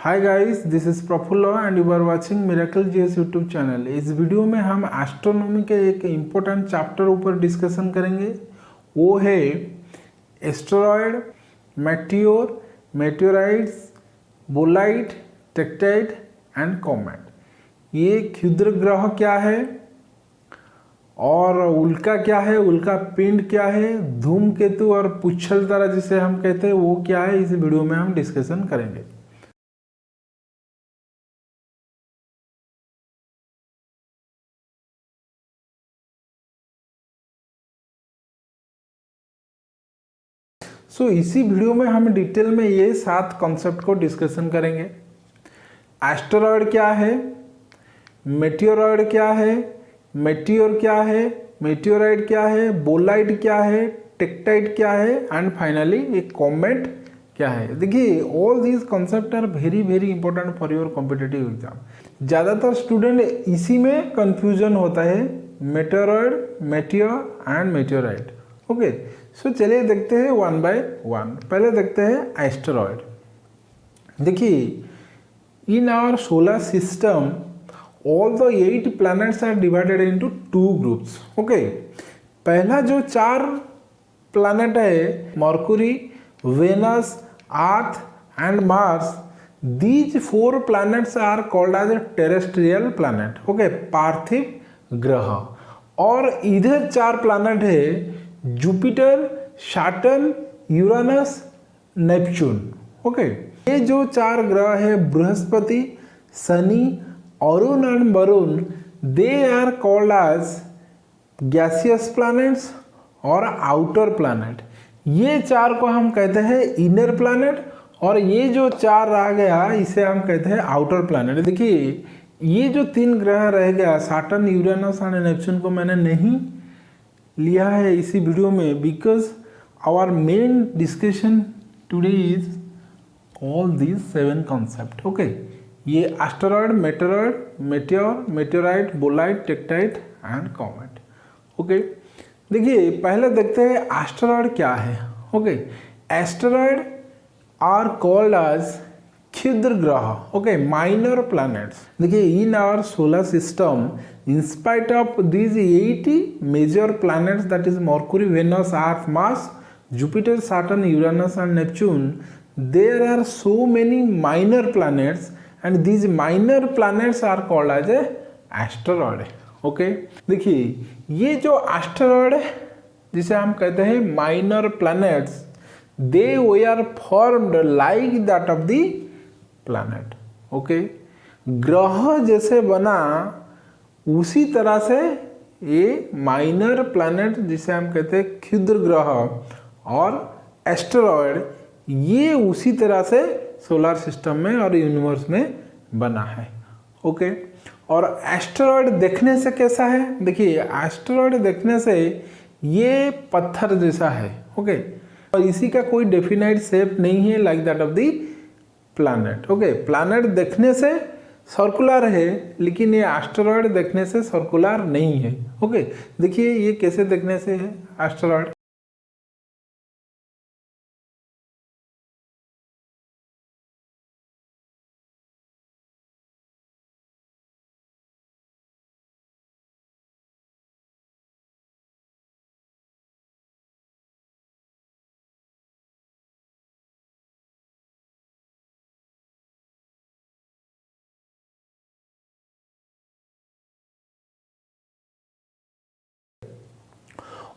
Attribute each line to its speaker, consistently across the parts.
Speaker 1: Hi guys, this is Prafull and you are watching miracle GS YouTube channel. इस video में हम astronomy के एक इम्पोर्टेंट चैप्टर ऊपर डिस्कशन करेंगे। वो है asteroid, meteor, meteorites, bolide, tektite and comet. ये क्षुद्र ग्रह क्या है और उल्का क्या है, उल्का पिंड क्या है, धूमकेतु और पुच्छल तारा जिसे हम कहते हैं वो क्या है, इस वीडियो में हम डिस्कशन करेंगे। इसी वीडियो में हम डिटेल में ये 7 कॉन्सेप्ट को डिस्कशन करेंगे। एस्टेरॉयड क्या है, मेटियोरॉयड क्या है, मेटियोर क्या है, मेटियोराइट क्या है, बोलाइट क्या है, टेक्टाइट क्या है एंड फाइनली एक कॉमेट क्या है। देखिए, all these concept are very very important for your competitive exam. ज़्यादातर स्टूडेंट इसी में कंफ्यूजन होता है, meteoroid, meteor and meteorite. Okay, so चलिए देखते हैं वन बाय वन। पहले देखते हैं एस्टेरॉयड। देखिए, in our solar system all the 8 planets are divided into 2 groups. Okay, पहला जो 4 प्लैनेट है, Mercury, Venus, Earth and Mars, these 4 planets are called as a terrestrial planet. Okay, पार्थिव ग्रह। और इधर 4 प्लैनेट है, Jupiter, Saturn, Uranus, Neptune. Okay, ये जो 4 ग्रह है, बृहस्पति, शनि, अरुण एंड वरुण, they are called as gaseous planets और आउटर प्लैनेट। ये 4 को हम कहते हैं इनर प्लैनेट और ये जो 4 रह गया इसे हम कहते हैं आउटर प्लैनेट। देखिए, ये जो 3 ग्रह रह गया, सैटर्न, यूरेनस एंड नेपच्यून को मैंने नहीं लिया है इसी वीडियो में, because our main discussion today is all these 7 concept. Okay, ये asteroid, meteoroid, meteor, meteorite, bolide, tektite and comet. Okay, देखिए पहले देखते हैं एस्टेरॉयड क्या है। Okay, asteroid are called as क्षुद्र ग्रह। Okay, minor planets. देखिए, in our solar system, in spite of these 80 major planets, that is Mercury, Venus, Earth, Mars, Jupiter, Saturn, Uranus and Neptune, there are so many minor planets and these minor planets are called as a asteroid. Okay, देखिए, ये जो asteroid है जिसे हम कहते हैं minor planets, they were formed like that of the planet. Okay, ग्रह जैसे बना उसी तरह से ये माइनर प्लैनेट जिसे हम कहते हैं क्षुद्र ग्रह और एस्टेरॉयड, ये उसी तरह से सोलर सिस्टम में और यूनिवर्स में बना है। ओके, और एस्टेरॉयड देखने से कैसा है? देखिए, एस्टेरॉयड देखने से ये पत्थर जैसा है। ओके, और इसी का कोई डेफिनाइट शेप नहीं है like that of the planet. Okay, planet देखने से सर्कुलर है लेकिन ये एस्टेरॉयड देखने से सर्कुलर नहीं है। ओके, देखिए ये कैसे देखने से है एस्टेरॉयड।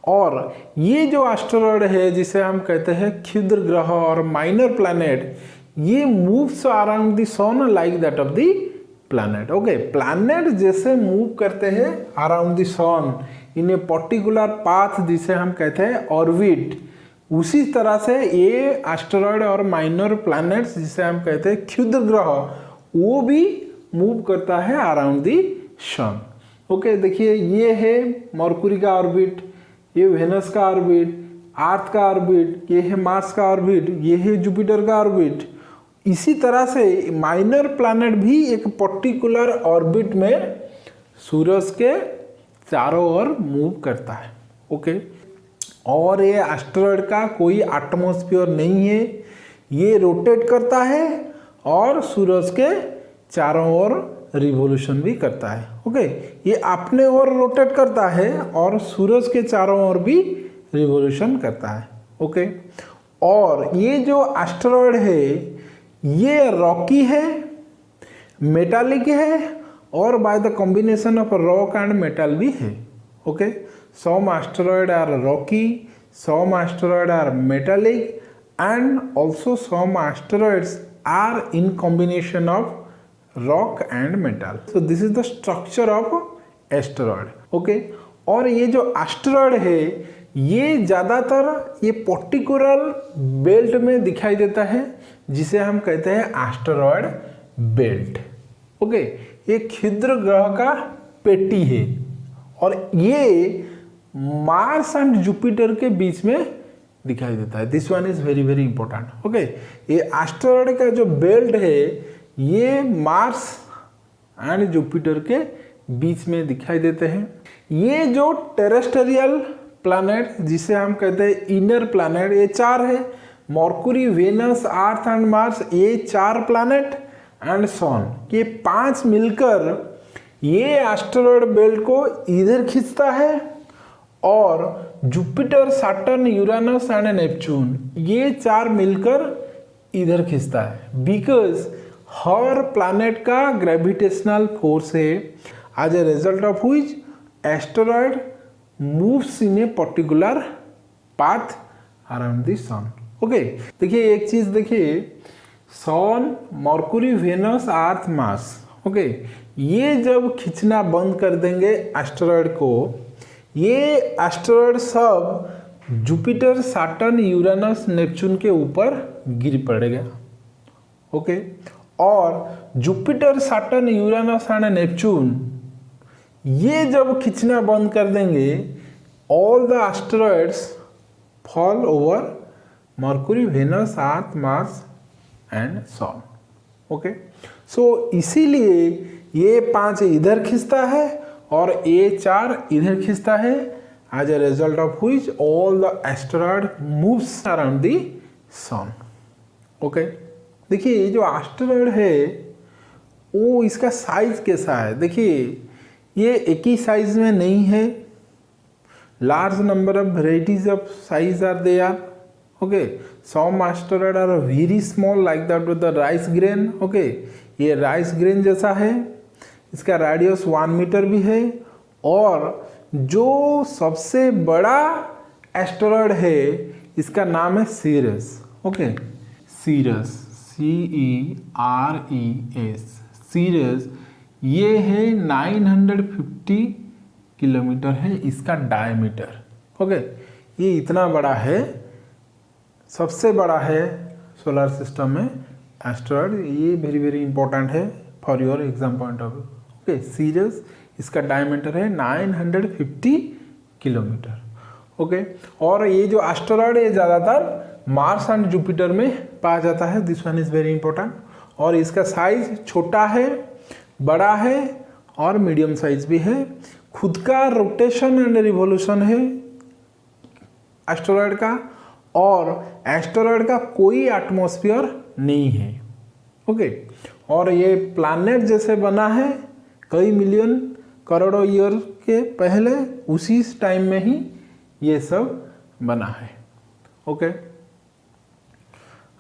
Speaker 1: और ये जो एस्टेरॉयड है जिसे हम कहते हैं क्षुद्र ग्रह और माइनर प्लैनेट, ये moves around the sun like that of the planet. Okay, planet जैसे मूव करते हैं around the sun in a particular path जिसे हम कहते हैं ऑर्बिट, उसी तरह से ये एस्टेरॉयड और माइनर प्लैनेट्स जिसे हम कहते हैं क्षुद्र ग्रह, वो भी मूव करता है अराउंड द सन। ओके, देखिए ये है मर्क्यूरी का ऑर्बिट, ये वेनस का ऑर्बिट, अर्थ का ऑर्बिट, ये है मार्स का ऑर्बिट, ये है जुपिटर का ऑर्बिट। इसी तरह से माइनर प्लैनेट भी एक पर्टिकुलर ऑर्बिट में सूरज के चारों ओर मूव करता है। ओके, और ये एस्टेरॉयड का कोई एटमॉस्फेयर नहीं है, ये रोटेट करता है और सूरज के चारों ओर रिवॉल्यूशन भी करता है। ओके, ये अपने ओर रोटेट करता है और सूरज के चारों ओर भी रिवॉल्यूशन करता है। ओके, और ये जो एस्टेरॉयड है ये रॉकी है, मेटालिक है और by the combination of rock and metal भी है। Okay, some asteroids are rocky, some asteroids are metallic, and also some asteroids are in combination of rock and metal. So this is the structure of asteroid. Okay, और ये जो asteroid है ये ज़्यादातर ये particular belt में दिखाई देता है जिसे हम कहते हैं एस्टेरॉयड बेल्ट। ओके, ये क्षुद्र ग्रह का पेटी है और ये मार्स एंड जुपिटर के बीच में दिखाई देता है। This one is very very important. Okay, ये एस्टेरॉयड का जो बेल्ट है ये मार्स एंड जुपिटर के बीच में दिखाई देते हैं। ये जो टेरेस्ट्रियल प्लैनेट जिसे हम कहते हैं इनर प्लैनेट, ये 4 है, Mercury, Venus, Earth and Mars, ये 4 प्लैनेट एंड सन, ये 5 मिलकर ये एस्टेरॉयड बेल्ट को इधर खींचता है और Jupiter, Saturn, Uranus and Neptune ये 4 मिलकर इधर खींचता है। बिकॉज हर प्लैनेट का ग्रेविटेशनल फोर्स है, as a result of which asteroid moves in a particular path around the sun. Okay, देखिए एक चीज देखिए, sun, Mercury, Venus, Earth, Mars, okay, ये जब खींचना बंद कर देंगे एस्टेरॉयड को, ये एस्टेरॉयड सब जुपिटर, सैटर्न, यूरेनस, नेपच्यून के ऊपर गिर पड़ेगा। ओके, और Jupiter, Saturn, Uranus and Neptune ये जब खींचना बंद कर देंगे, all the asteroids fall over Mercury, Venus, Earth, Mars and sun. Okay, so इसीलिए ये 5 इधर खींचता है और ये 4 इधर खींचता है, as a result of which all the asteroid moves around the sun. Okay, देखिए ये जो एस्टेरॉयड है वो इसका साइज कैसा है, देखिए ये एक ही साइज में नहीं है, large number of varieties of size are there. Okay, some asteroid are very small like that with the rice grain. Okay, ये राइस ग्रेन जैसा है, इसका रेडियस 1 मीटर भी है, और जो सबसे बड़ा एस्टेरॉयड है इसका नाम है Ceres. Okay, Ceres, CERES, Ceres, ये है 950 किलोमीटर है इसका डायमीटर। ओके, ये इतना बड़ा है, सबसे बड़ा है सोलर सिस्टम में एस्टेरॉयड। ये वेरी वेरी इंपॉर्टेंट है for your exam point of view. Okay, serious, इसका डायमीटर है 950 किलोमीटर। ओके, और ये जो एस्टेरॉयड है ज़्यादातर मार्स एंड जुपिटर में पाया जाता है। This one is very important, और इसका साइज छोटा है, बड़ा है और मीडियम साइज भी है। खुद का रोटेशन एंड रिवॉल्यूशन है एस्टेरॉयड का, और एस्टेरॉयड का कोई एटमॉस्फेयर नहीं है। ओके, और ये प्लैनेट जैसे बना है कई मिलियन करोड़ों ईयर के पहले, उसी टाइम में ही ये सब बना है। ओके,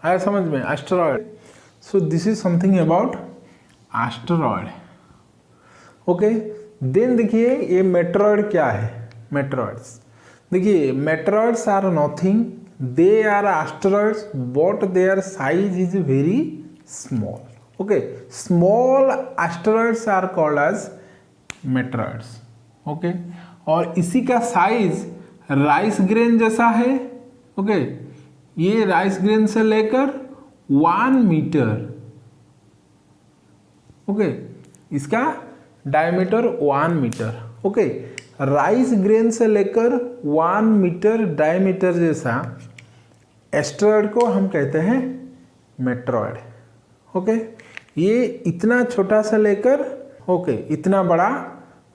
Speaker 1: आया समझ में asteroid? So this is something about asteroid. Okay, then देखिए ये मेटेरॉयड क्या है। मेटेरॉयड्स, देखिए meteoroids are nothing, they are asteroids but their size is very small. Okay, small asteroids are called as meteoroids. Okay, और इसी का size rice grain जैसा है। ओके, ये राइस ग्रेन से लेकर 1 मीटर। ओके, इसका diameter 1 metre. Okay, rice grain से लेकर 1 मीटर डायमीटर जैसा एस्टेरॉयड को हम कहते हैं मेटेरॉयड। ओके, ये इतना छोटा सा लेकर इतना बड़ा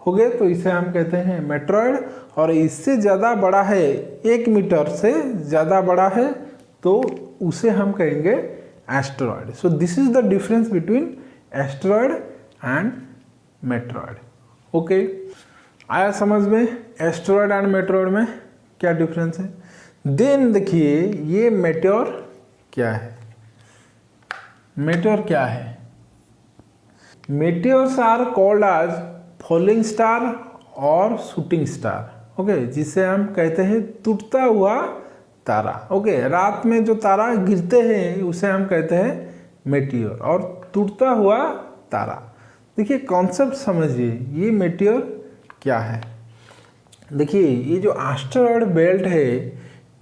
Speaker 1: हो गया तो इसे हम कहते हैं मेटेरॉयड, और इससे ज़्यादा बड़ा है, 1 मीटर से ज़्यादा बड़ा है तो उसे हम कहेंगे asteroid. So this is the difference between asteroid and meteoroid. Okay, आया समझ में एस्टेरॉयड एंड मेटेरॉयड में क्या डिफरेंस है। देन देखिए ये मेटेओर क्या है। मेटेओर क्या है? Meteors are called as falling star और शूटिंग स्टार। ओके, जिसे हम कहते हैं टूटता हुआ तारा। ओके, रात में जो तारा गिरते हैं उसे हम कहते हैं मेटेओर और टूटता हुआ तारा। देखिए कॉन्सेप्ट समझिए, ये मेटेओर क्या है। देखिए ये जो एस्टेरॉयड बेल्ट है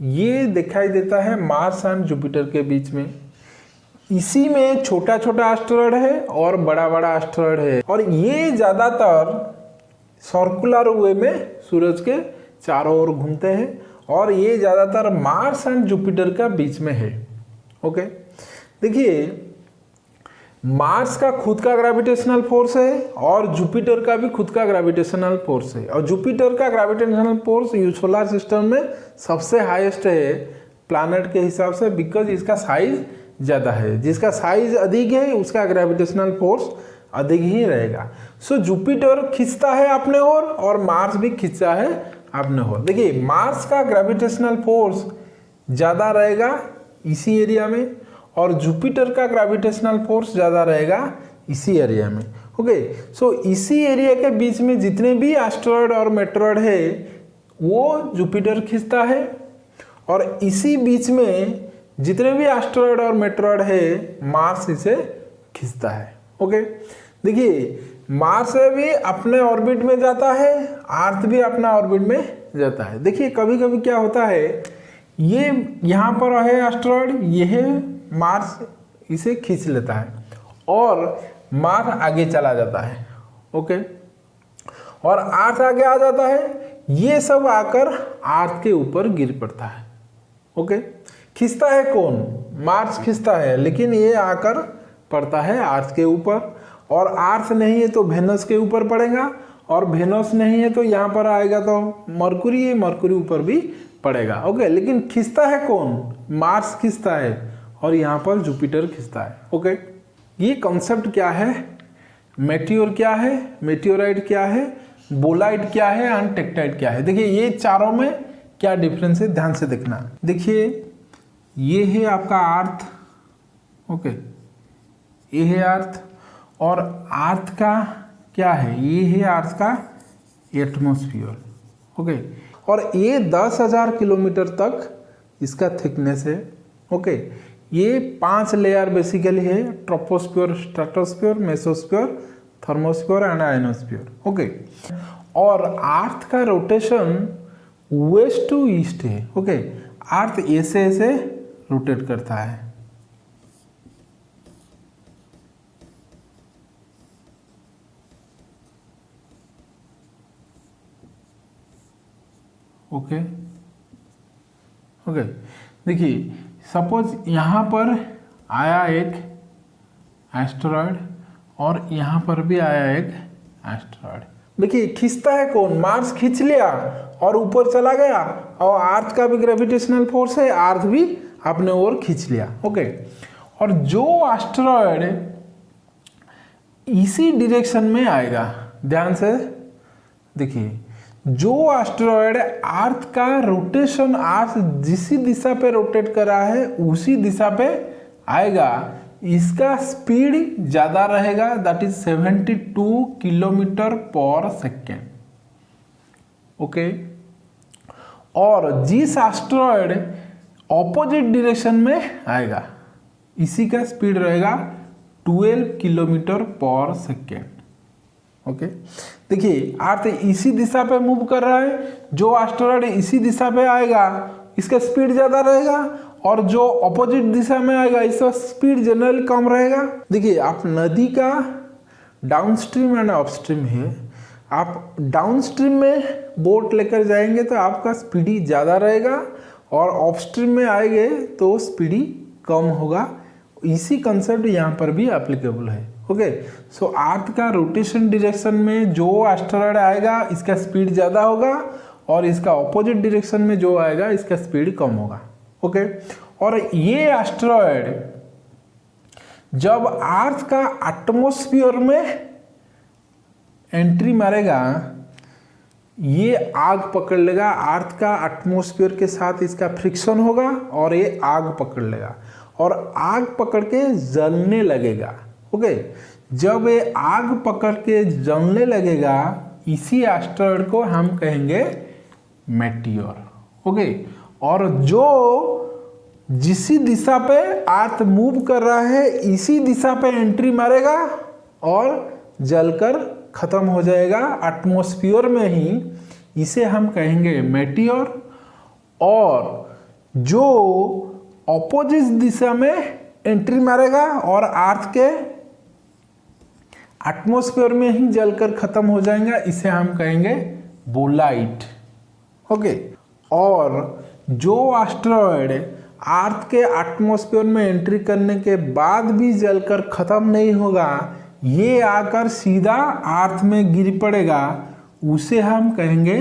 Speaker 1: ये दिखाई देता है मार्स एंड जुपिटर के बीच में। इसी में छोटा छोटा एस्टेरॉयड है और बड़ा बड़ा एस्टेरॉयड है, और ये ज़्यादातर सर्कुलर वे में सूरज के चारों ओर घूमते हैं, और ये ज़्यादातर मार्स एंड जुपिटर का बीच में है। ओके, देखिए मार्स का खुद का ग्रेविटेशनल फोर्स है और जुपिटर का भी खुद का ग्रेविटेशनल फोर्स है, और जुपिटर का ग्रेविटेशनल फोर्स सोलर सिस्टम में सबसे हाईएस्ट है प्लैनेट के हिसाब से, बिकॉज इसका साइज ज़्यादा है। जिसका साइज अधिक है उसका ग्रेविटेशनल फोर्स अधिक ही रहेगा। सो जुपिटर खींचता है अपने ओर और मार्स भी खींचता है अपने ओर। देखिए मार्स का ग्रेविटेशनल फोर्स ज़्यादा रहेगा इसी एरिया में, और जुपिटर का ग्रेविटेशनल फोर्स ज़्यादा रहेगा इसी एरिया में। ओके, सो इसी एरिया के बीच में जितने भी एस्टेरॉयड और मेटेरॉयड है वो जुपिटर खींचता है, और इसी बीच में जितने भी एस्टेरॉयड और मेटेरॉयड है मार्स इसे खींचता है। ओके, देखिए मार्स भी अपने ऑर्बिट में जाता है, अर्थ भी अपना ऑर्बिट में जाता है। देखिए कभी कभी क्या होता है, ये यहाँ पर है एस्टेरॉयड, ये है मार्स, इसे खींच लेता है और मार्स आगे चला जाता है। ओके, और अर्थ आगे आ जाता है, ये सब आकर अर्थ के ऊपर गिर पड़ता है। ओके, खींचता है कौन? मार्स खींचता है, लेकिन ये आकर पड़ता है अर्थ के ऊपर, और अर्थ नहीं है तो वेनस के ऊपर पड़ेगा, और वेनस नहीं है तो यहाँ पर आएगा तो मरकुरी है, मरकुरी ऊपर भी पड़ेगा। ओके, लेकिन खींचता है कौन? मार्स खींचता है, और यहाँ पर जुपिटर खींचता है। ओके, ये कॉन्सेप्ट क्या है, मेटेओर क्या है, मेटेओराइड क्या है, बोलाइट क्या है एंड टेक्टाइट क्या है। देखिए ये चारों में क्या डिफरेंस है, ध्यान से देखना। देखिए ये है आपका अर्थ। ओके, ये है अर्थ, और अर्थ का क्या है, ये है अर्थ का एटमॉस्फेयर। ओके, और ये 10,000 किलोमीटर तक इसका थिकनेस है। ओके, ये 5 लेयर बेसिकली है, troposphere, stratosphere, mesosphere, thermosphere and ionosphere. Okay, और अर्थ का रोटेशन वेस्ट टू ईस्ट है। ओके, अर्थ ऐसे ऐसे रोटेट करता है। ओके, ओके, देखिए सपोज यहाँ पर आया एक एस्टेरॉयड और यहाँ पर भी आया एक एस्टेरॉयड। देखिए खींचता है कौन? मार्स खींच लिया और ऊपर चला गया, और अर्थ का भी ग्रेविटेशनल फोर्स है, अर्थ भी अपने ओर खींच लिया। ओके, और जो एस्टेरॉयड इसी डायरेक्शन में आएगा, ध्यान से देखिए, जो एस्टेरॉयड अर्थ का रोटेशन, अर्थ जिस दिशा पे रोटेट कर रहा है उसी दिशा पे आएगा, इसका स्पीड ज़्यादा रहेगा, दैट इज 72 किलोमीटर पर सेकेंड। ओके, और जिस एस्टेरॉयड ऑपोजिट डायरेक्शन में आएगा इसी का स्पीड रहेगा 12 किलोमीटर पर सेकेंड। ओके, देखिए अर्थ इसी दिशा पे मूव कर रहा है, जो एस्टेरॉयड इसी दिशा पे आएगा इसका स्पीड ज़्यादा रहेगा, और जो ऑपोजिट दिशा में आएगा इसका स्पीड जनरली कम रहेगा। देखिए आप नदी का डाउनस्ट्रीम एंड अपस्ट्रीम है, आप डाउनस्ट्रीम में बोट लेकर जाएंगे तो आपका स्पीडी ज़्यादा रहेगा, और अपस्ट्रीम में आएंगे तो स्पीडी कम होगा। इसी कंसेप्ट यहाँ पर भी एप्लीकेबल है। ओके, सो अर्थ का रोटेशन डायरेक्शन में जो एस्टेरॉयड आएगा इसका स्पीड ज़्यादा होगा, और इसका ऑपोजिट डायरेक्शन में जो आएगा इसका स्पीड कम होगा। ओके, और ये एस्टेरॉयड जब अर्थ का एटमॉस्फेयर में एंट्री मारेगा ये आग पकड़ लेगा, अर्थ का एटमॉस्फेयर के साथ इसका फ्रिक्शन होगा और ये आग पकड़ लेगा और आग पकड़ के जलने लगेगा। ओके, जब ये आग पकड़ के जलने लगेगा इसी एस्टेरॉयड को हम कहेंगे मेटियोर। ओके, और जो जिस दिशा पे अर्थ मूव कर रहा है इसी दिशा पे एंट्री मारेगा और जलकर खत्म हो जाएगा एटमॉस्फेयर में ही, इसे हम कहेंगे मेटियोर। और जो ऑपोजिट दिशा में एंट्री मारेगा और अर्थ के एटमॉस्फेयर में ही जलकर खत्म हो जाएगा, इसे हम कहेंगे बोलाइट। ओके, और जो एस्टेरॉयड अर्थ के एटमॉस्फेयर में एंट्री करने के बाद भी जलकर खत्म नहीं होगा, ये आकर सीधा अर्थ में गिर पड़ेगा, उसे हम कहेंगे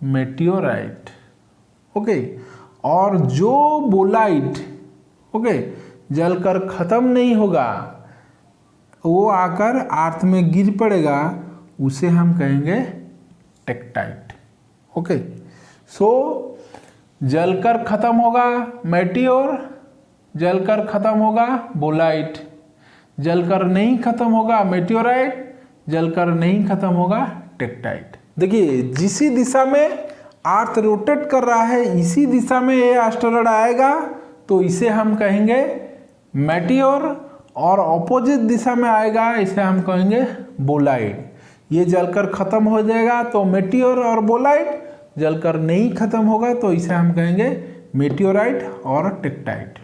Speaker 1: मेटियोराइट। ओके, और जो बोलाइट ओके जलकर खत्म नहीं होगा वो आकर अर्थ में गिर पड़ेगा, उसे हम कहेंगे टेक्टाइट। ओके, सो जलकर खत्म होगा मेटियोर, जलकर खत्म होगा बोलाइट, जलकर नहीं खत्म होगा मेटियोराइट, जलकर नहीं खत्म होगा टेक्टाइट। देखिए जिस दिशा में अर्थ रोटेट कर रहा है इसी दिशा में ये एस्टेरॉयड आएगा तो इसे हम कहेंगे मेटियोर, और ऑपोजिट दिशा में आएगा इसे हम कहेंगे बोलाइट। ये जलकर खत्म हो जाएगा तो मेटियोर और बोलाइट, जलकर नहीं खत्म होगा तो इसे हम कहेंगे मेटियोराइट और टेक्टाइट।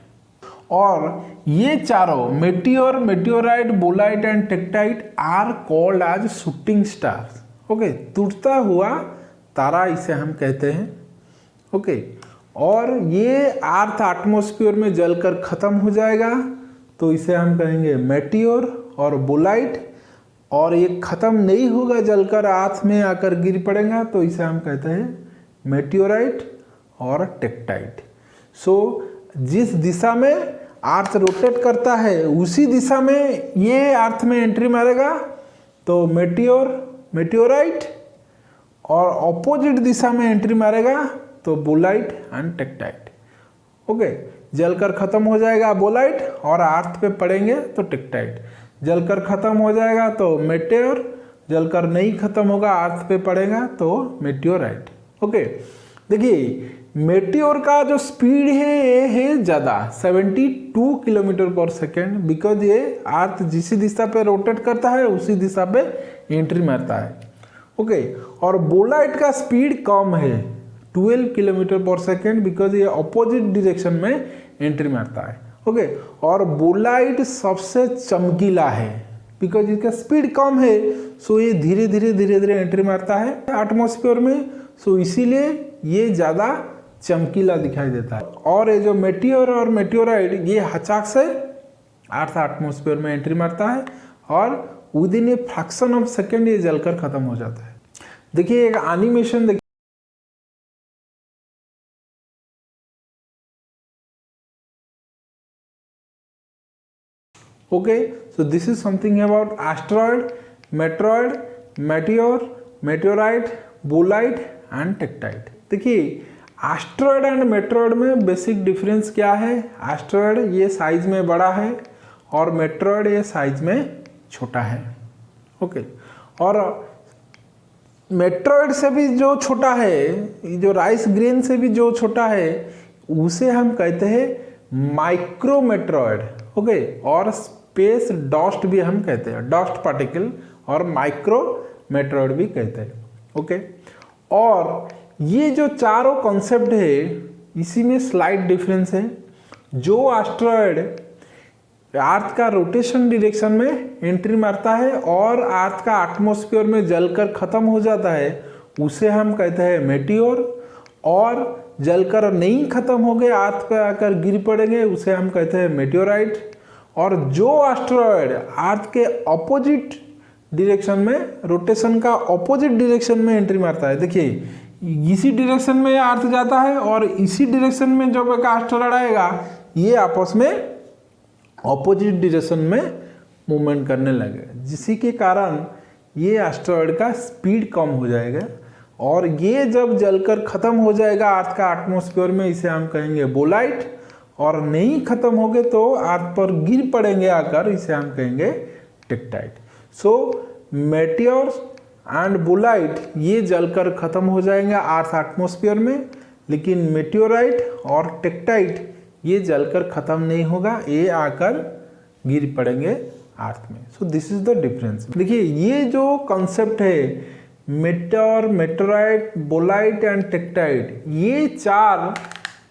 Speaker 1: और ये चारों meteor, meteorite, bolide and tektite are called as shooting stars. Okay, टूटता हुआ तारा इसे हम कहते हैं। ओके, और ये अर्थ एटमॉस्फेयर में जलकर खत्म हो जाएगा तो इसे हम कहेंगे मेटियोर और बोलाइट, और ये खत्म नहीं होगा जलकर अर्थ में आकर गिर पड़ेगा तो इसे हम कहते हैं मेटियोराइट और टेक्टाइट। सो जिस दिशा में अर्थ रोटेट करता है उसी दिशा में ये अर्थ में एंट्री मारेगा तो मेटियोर, मेटियोराइट, और ऑपोजिट दिशा में एंट्री मारेगा तो बोलाइट एंड टेक्टाइट। ओके, जलकर खत्म हो जाएगा बोलाइट और अर्थ पे पड़ेंगे तो टेक्टाइट, जलकर खत्म हो जाएगा तो मेटियोर, जलकर नहीं खत्म होगा अर्थ पे पड़ेगा तो मेटियोराइट। ओके, देखिए मेटियोर का जो स्पीड है ये है ज़्यादा 72 किलोमीटर पर सेकेंड, बिकॉज ये अर्थ जिस दिशा पे रोटेट करता है उसी दिशा पे एंट्री मारता है। ओके, और बोलाइट का स्पीड कम है 12 किलोमीटर पर सेकेंड, बिकॉज ये अपोजिट डायरेक्शन में एंट्री मारता है। ओके, और बोलाइट सबसे चमकीला है बिकॉज इसका स्पीड कम है, सो ये धीरे धीरे एंट्री मारता है एटमॉस्फेयर में, सो इसीलिए ये ज़्यादा चमकीला दिखाई देता है। और ये जो मेटियोर और मेटियोराइट ये हचाक से अर्थ एटमॉस्फेयर में एंट्री मारता है और with in a fraction of second ये जलकर खत्म हो जाता है। देखिए एक एनिमेशन देखिए, okay, so this is something about asteroid, meteoroid, meteor, meteorite, bolide and tektite. देखिए एस्टेरॉयड एंड मेट्रॉयड में बेसिक डिफरेंस क्या है, एस्टेरॉयड ये साइज में बड़ा है और मेट्रॉयड ये साइज में छोटा है। ओके, और मेट्रॉयड से भी जो छोटा है, जो राइस ग्रेन से भी जो छोटा है उसे हम कहते हैं माइक्रोमेट्रॉयड। ओके, और स्पेस डस्ट भी हम कहते हैं, डस्ट पार्टिकल, और माइक्रोमेट्रॉयड भी कहते हैं। ओके, और ये जो चारों कॉन्सेप्ट है इसी में स्लाइट डिफरेंस है। जो एस्टेरॉयड अर्थ का रोटेशन डायरेक्शन में एंट्री मारता है और अर्थ का एटमॉस्फेयर में जलकर खत्म हो जाता है उसे हम कहते हैं मेटियोर, और जलकर नहीं खत्म हो गए अर्थ पे आकर गिर पड़ेंगे उसे हम कहते हैं मेटियोराइट। और जो एस्टेरॉयड अर्थ के ऑपोजिट डायरेक्शन में, रोटेशन का ऑपोजिट डायरेक्शन में एंट्री मारता है, देखिए इसी डायरेक्शन में अर्थ जाता है और इसी डायरेक्शन में जब एक एस्टेरॉयड आएगा ये आपस में ऑपोजिट डायरेक्शन में मूवमेंट करने लगे, जिसी के कारण ये एस्टेरॉयड का स्पीड कम हो जाएगा और ये जब जलकर ख़त्म हो जाएगा अर्थ का एटमॉस्फेयर में, इसे हम कहेंगे बोलाइट, और नहीं ख़त्म हो गए तो अर्थ पर गिर पड़ेंगे आकर, इसे हम कहेंगे टेक्टाइट। सो मेटियोर्स एंड बोलाइट ये जलकर ख़त्म हो जाएंगे अर्थ एटमॉस्फेयर में, लेकिन मेटियोराइट और टेक्टाइट ये जलकर ख़त्म नहीं होगा, ये आकर गिर पड़ेंगे अर्थ में। सो दिस इज द डिफरेंस। देखिए ये जो कॉन्सेप्ट है मेटेर, मेटेराइट, बोलाइट एंड टेक्टाइट, ये चार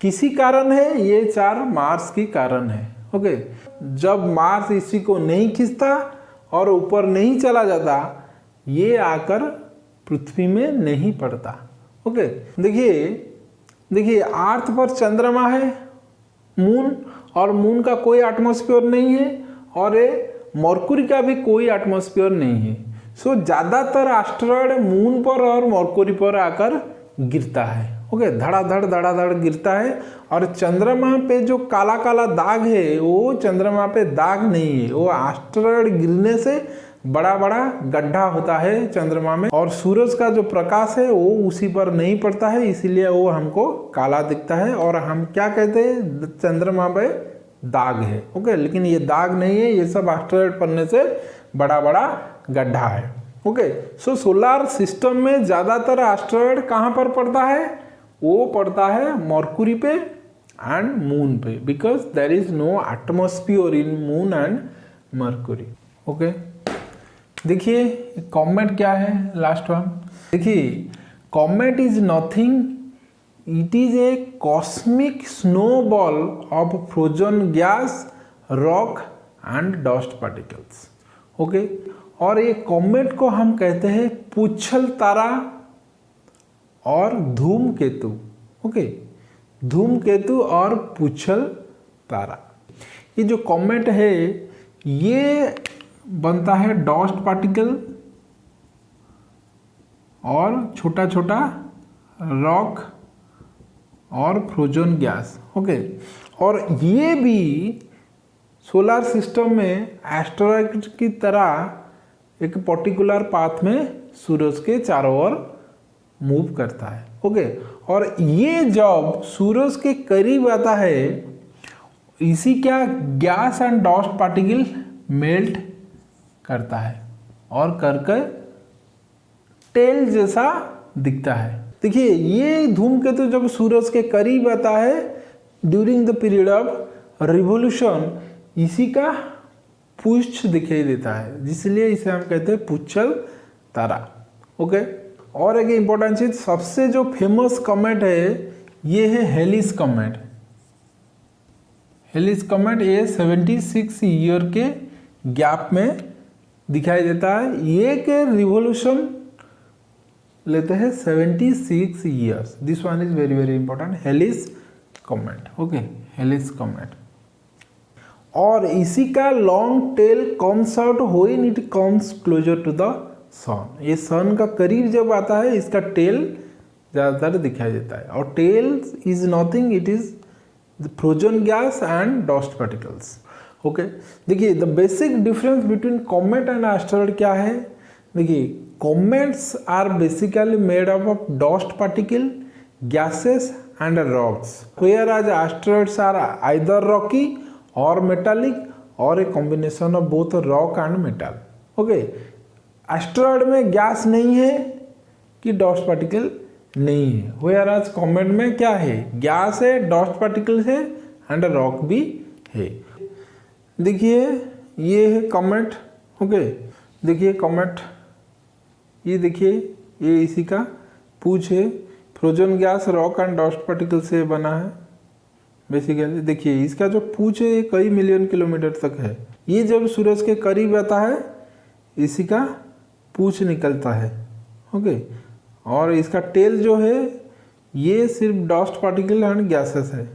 Speaker 1: किसी कारण है, ये चार मार्स की कारण है। ओके, जब मार्स इसी को नहीं खींचता और ऊपर नहीं चला जाता, ये आकर पृथ्वी में नहीं पड़ता। ओके, देखिए अर्थ पर चंद्रमा है, मून, और मून का कोई एटमॉस्फेयर नहीं है, और मरकुरी का भी कोई एटमॉस्फेयर नहीं है। सो ज़्यादातर एस्टेरॉयड मून पर और मरकुरी पर आकर गिरता है। ओके, धड़ाधड़ गिरता है, और चंद्रमा पे जो काला काला दाग है वो चंद्रमा पे दाग नहीं है, वो एस्टेरॉयड गिरने से बड़ा बड़ा गड्ढा होता है चंद्रमा में, और सूरज का जो प्रकाश है वो उसी पर नहीं पड़ता है, इसीलिए वो हमको काला दिखता है और हम क्या कहते हैं, चंद्रमा पे दाग है। ओके, लेकिन ये दाग नहीं है, ये सब एस्टेरॉयड पड़ने से बड़ा बड़ा गड्ढा है। ओके, सो सोलर सिस्टम में ज़्यादातर एस्टेरॉयड कहाँ पर पड़ता है, वो पड़ता है मरकुरी पे एंड मून पे, because there is no atmosphere in moon and Mercury. Okay, देखिए कॉमेट क्या है, लास्ट वन। देखिए comet is nothing, it is a cosmic snowball of frozen gas, rock and dust particles. Okay, और ये comet को हम कहते हैं पुच्छल तारा और धूमकेतु। ओके, धूमकेतु और पुच्छल तारा। ये जो कॉमेट है ये बनता है डस्ट पार्टिकल और छोटा छोटा रॉक और फ्रोजन गैस। ओके, और ये भी सोलर सिस्टम में एस्टेरॉयड की तरह एक पर्टिकुलर पाथ में सूरज के चारों ओर मूव करता है। ओके, और ये जब सूरज के करीब आता है, इसी क्या gas and dust particle melt करता है और करके टेल जैसा दिखता है। देखिए ये धूमकेतु जब सूरज के करीब आता है during the period of revolution, इसी का पुच्छ दिखाई देता है, जिसलिए इसे हम कहते हैं पुच्छल तारा। ओके, और एक इम्पोर्टेंट चीज, सबसे जो फेमस कॉमेट है ये है हेलिस कॉमेट। हेलिस कॉमेट ये 76 ईयर के गैप में दिखाई देता है। ये के रिवोल्यूशन लेते हैं 76 years. This one is very very important, Halley's comet. Okay, Halley's comet. और इसी का long tail comes out when it comes closer to the sun. ये सन का करीब जब आता है इसका टेल ज़्यादातर दिखाई देता है, और tail is nothing, it is frozen gas and dust particles. Okay, देखिए the basic difference between comet and asteroid क्या है। देखिए comets are basically made up of dust particle, gases and rocks, whereas asteroids are either rocky or metallic or a combination of both rock and metal. Okay, asteroid में gas नहीं है कि dust particle नहीं है, whereas comet में क्या है, gas है, डस्ट पार्टिकल है एंड रॉक भी है। देखिए ये है कॉमेट। ओके, देखिए कॉमेट, ये देखिए ये इसी का पूछ है, frozen gas, rock and dust particle से बना है बेसिकली। देखिए इसका जो पूछ है ये कई मिलियन किलोमीटर तक है। ये जब सूरज के करीब आता है इसी का पूछ निकलता है। ओके, और इसका टेल जो है ये सिर्फ डस्ट पार्टिकल एंड गैसेस है।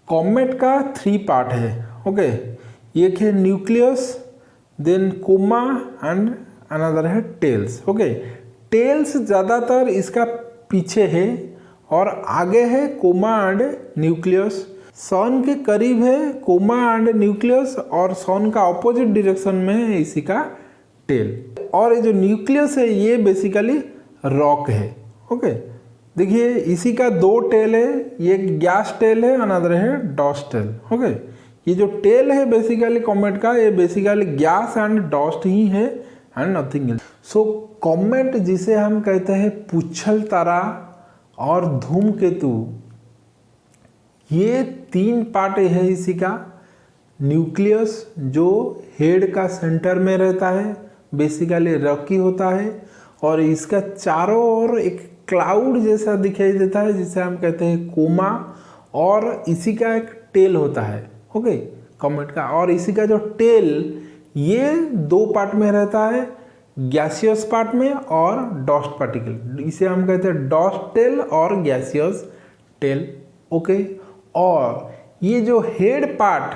Speaker 1: कॉमेट का 3 पार्ट है। ओके, एक है nucleus, then coma and another है टेल्स। ओके, टेल्स ज़्यादातर इसका पीछे है और आगे है कोमा एंड न्यूक्लियस। सन के करीब है कोमा एंड न्यूक्लियस, और सन का ऑपोजिट डायरेक्शन में है इसी का टेल। और ये जो न्यूक्लियस है ये बेसिकली रॉक है। ओके, देखिए इसी का दो टेल है, ये गैस टेल है, अनदर है डस्ट टेल। ओके, ये जो टेल है बेसिकली कॉमेट का, ये बेसिकली गैस एंड डस्ट ही है and nothing else. So comet जिसे हम कहते हैं पुच्छल तारा और धूमकेतु, ये तीन पार्ट है इसी का। न्यूक्लियस जो हेड का सेंटर में रहता है, बेसिकली रॉकी होता है, और इसका चारों ओर एक क्लाउड जैसा दिखाई देता है जिसे हम कहते हैं कोमा, और इसी का एक टेल होता है। ओके, कॉमेट का, और इसी का जो टेल ये दो पार्ट में रहता है, गैसियस पार्ट में और डस्ट पार्टिकल, इसे हम कहते हैं डस्ट टेल और गैसियस टेल। ओके, और ये जो हेड पार्ट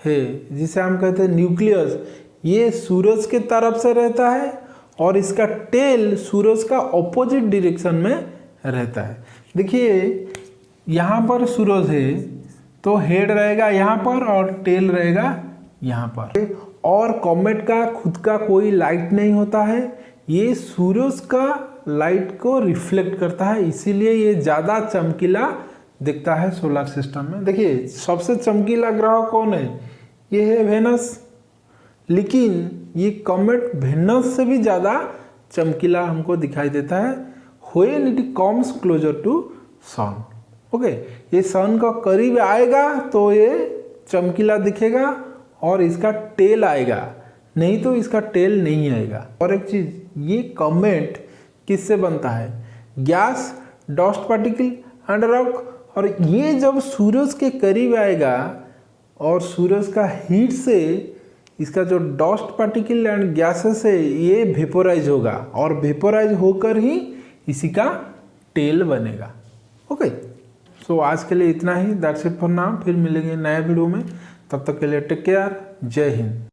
Speaker 1: है जिसे हम कहते हैं न्यूक्लियस, ये सूरज के तरफ से रहता है, और इसका टेल सूरज का ऑपोजिट डायरेक्शन में रहता है। देखिए यहाँ पर सूरज है तो हेड रहेगा यहाँ पर और टेल रहेगा यहाँ पर। और कॉमेट का खुद का कोई लाइट नहीं होता है, ये सूरज का लाइट को रिफ्लेक्ट करता है, इसीलिए ये ज़्यादा चमकीला दिखता है सोलर सिस्टम में। देखिए सबसे चमकीला ग्रह कौन है, ये है वेनस, लेकिन ये कॉमेट वेनस से भी ज़्यादा चमकीला हमको दिखाई देता है when it comes closer to sun. Okay, ये सन का करीब आएगा तो ये चमकीला दिखेगा और इसका टेल आएगा, नहीं तो इसका टेल नहीं आएगा। और एक चीज़, ये कॉमेट किससे बनता है, gas, dust particle and rock. और ये जब सूरज के करीब आएगा और सूरज का हीट से इसका जो डस्ट पार्टिकल एंड गैसेस है ये वेपोराइज होगा, और वेपोराइज होकर ही इसी का टेल बनेगा। ओके, सो आज के लिए इतना ही, दैट्स इट फॉर नाउ। फिर मिलेंगे नए वीडियो में, तब तक के लिए टेक केयर, जय हिंद।